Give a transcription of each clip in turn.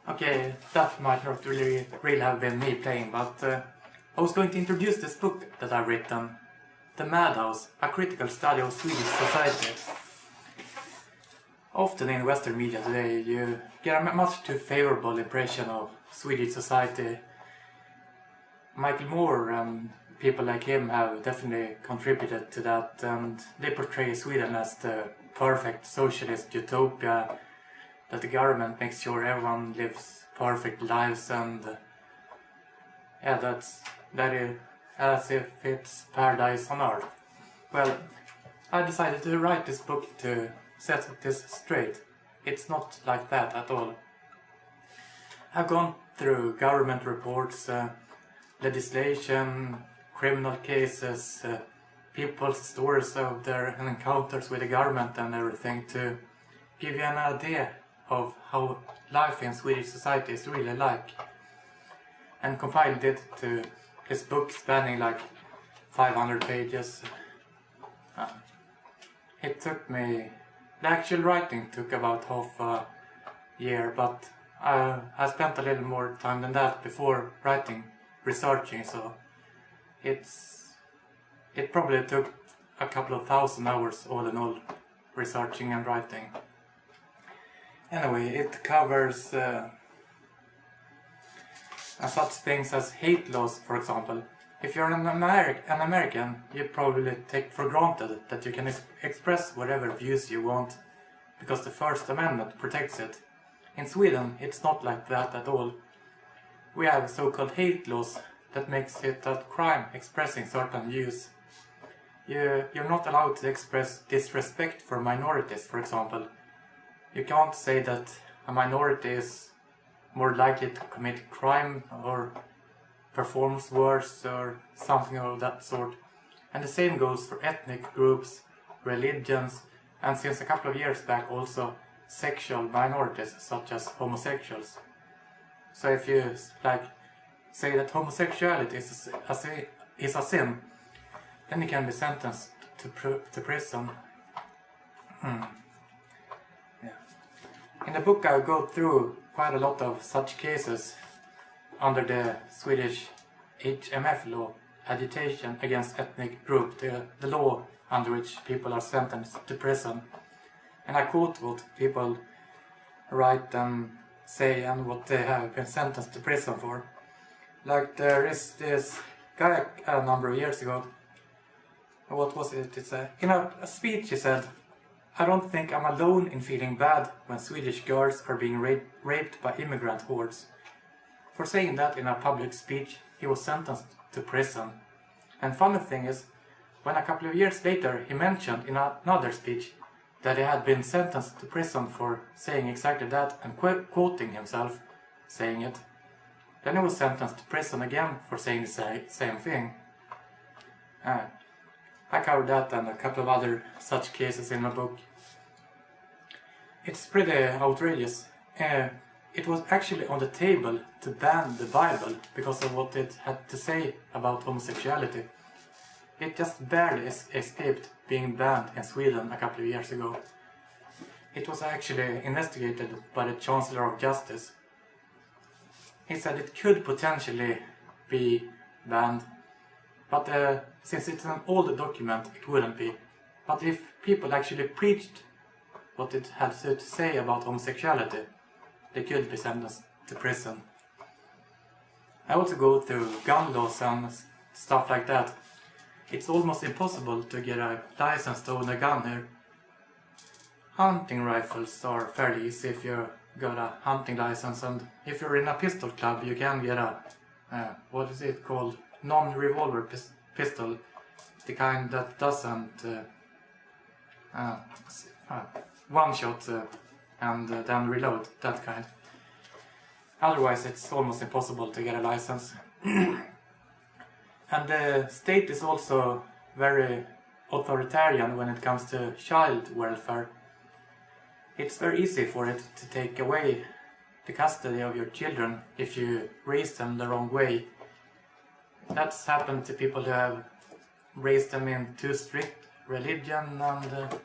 Okay, that might not really have been me playing, but I was going to introduce this book that I've written, The Madhouse, a critical study of Swedish society. Often in Western media today you get a much too favorable impression of Swedish society. Michael Moore and people like him have definitely contributed to that, and they portray Sweden as the perfect socialist utopia, that the government makes sure everyone lives perfect lives, and yeah, that is as if it's paradise on earth. Well, I decided to write this book to set this straight. It's not like that at all. I've gone through government reports, legislation, criminal cases, people's stories of their encounters with the government and everything, to give you an idea of how life in Swedish society is really like, and compiled it to this book spanning like 500 pages. It took me, the actual writing took about half a year, but I spent a little more time than that before writing, researching, so it probably took a couple of thousand hours all in all, researching and writing. Anyway, it covers such things as hate laws, for example. If you're an American, you probably take for granted that you can express whatever views you want, because the First Amendment protects it. In Sweden, it's not like that at all. We have so-called hate laws that makes it a crime expressing certain views. You're not allowed to express disrespect for minorities, for example. You can't say that a minority is more likely to commit crime or performs worse or something of that sort. And the same goes for ethnic groups, religions, and since a couple of years back also sexual minorities such as homosexuals. So if you say that homosexuality is a sin, then you can be sentenced to prison. In the book I go through quite a lot of such cases under the Swedish HMF law, Agitation Against Ethnic Group, the law under which people are sentenced to prison. And I quote what people write and say and what they have been sentenced to prison for. Like there is this guy a number of years ago, what was it? In a speech he said, "I don't think I'm alone in feeling bad when Swedish girls are being raped by immigrant hordes." For saying that in a public speech, he was sentenced to prison. And funny thing is, when a couple of years later he mentioned in another speech that he had been sentenced to prison for saying exactly that and quoting himself saying it, then he was sentenced to prison again for saying the same thing. I covered that and a couple of other such cases in my book. It's pretty outrageous. It was actually on the table to ban the Bible because of what it had to say about homosexuality. It just barely escaped being banned in Sweden a couple of years ago. It was actually investigated by the Chancellor of Justice. He said it could potentially be banned, but since it's an old document, it wouldn't be. But if people actually preached what it had to say about homosexuality, they could be sentenced to prison. I also go through gun laws and stuff like that. It's almost impossible to get a license to own a gun here. Hunting rifles are fairly easy if you got a hunting license, and if you're in a pistol club you can get a, what is it called, non-revolver pistol, the kind that doesn't one shot and then reload, that kind. Otherwise it's almost impossible to get a license. And the state is also very authoritarian when it comes to child welfare. it's very easy for it to take away the custody of your children if you raise them the wrong way. That's happened to people who have raised them in too strict religion, and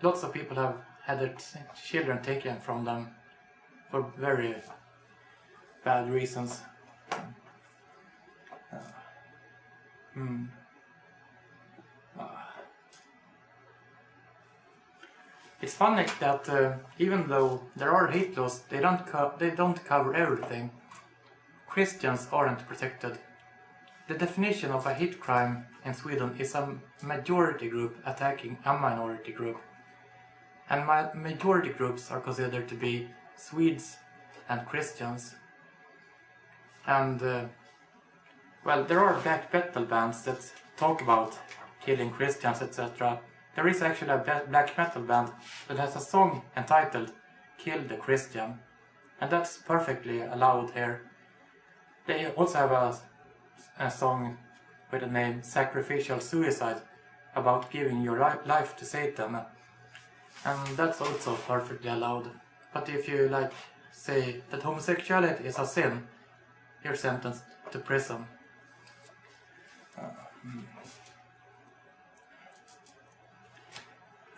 lots of people have had their children taken from them for very bad reasons. It's funny that even though there are hate laws, they don't cover everything. Christians aren't protected. The definition of a hate crime in Sweden is a majority group attacking a minority group. And majority groups are considered to be Swedes and Christians. And, well, there are black metal bands that talk about killing Christians, etc. There is actually a black metal band that has a song entitled Kill the Christian. And that's perfectly allowed here. They also have a song with the name Sacrificial Suicide about giving your life to Satan. And that's also perfectly allowed. But if you say that homosexuality is a sin, you're sentenced to prison.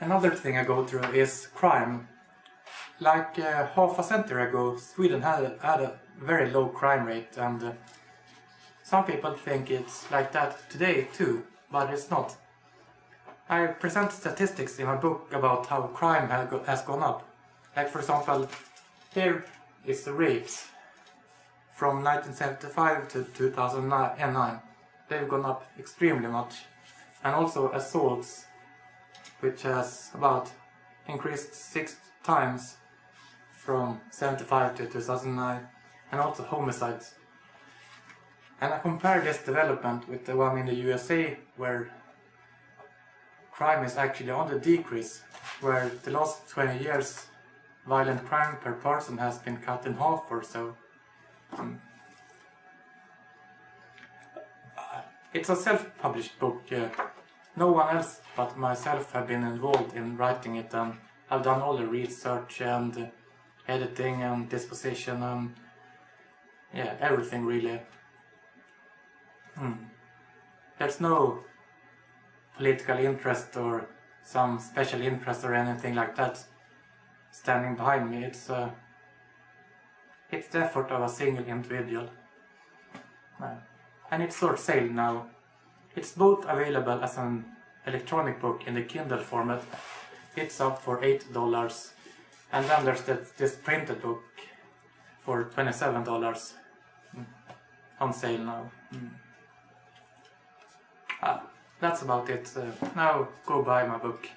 Another thing I go through is crime. Like half a century ago, Sweden had a very low crime rate, and some people think it's like that today too, but it's not. I present statistics in my book about how crime has gone up. Like, for example, here is the rapes from 1975 to 2009. They've gone up extremely much. And also assaults, which has about increased 6 times from 75 to 2009, and also homicides. And I compare this development with the one in the USA, where crime is actually on the decrease, where the last 20 years violent crime per person has been cut in half or so. It's a self-published book. No one else but myself have been involved in writing it, and I've done all the research and editing and disposition and everything really. There's no political interest or some special interest or anything like that standing behind me. It's the effort of a single individual. And it's for sale now. It's both available as an electronic book in the Kindle format. It's up for $8. And then there's this printed book for $27 on sale now. That's about it. Now go buy my book.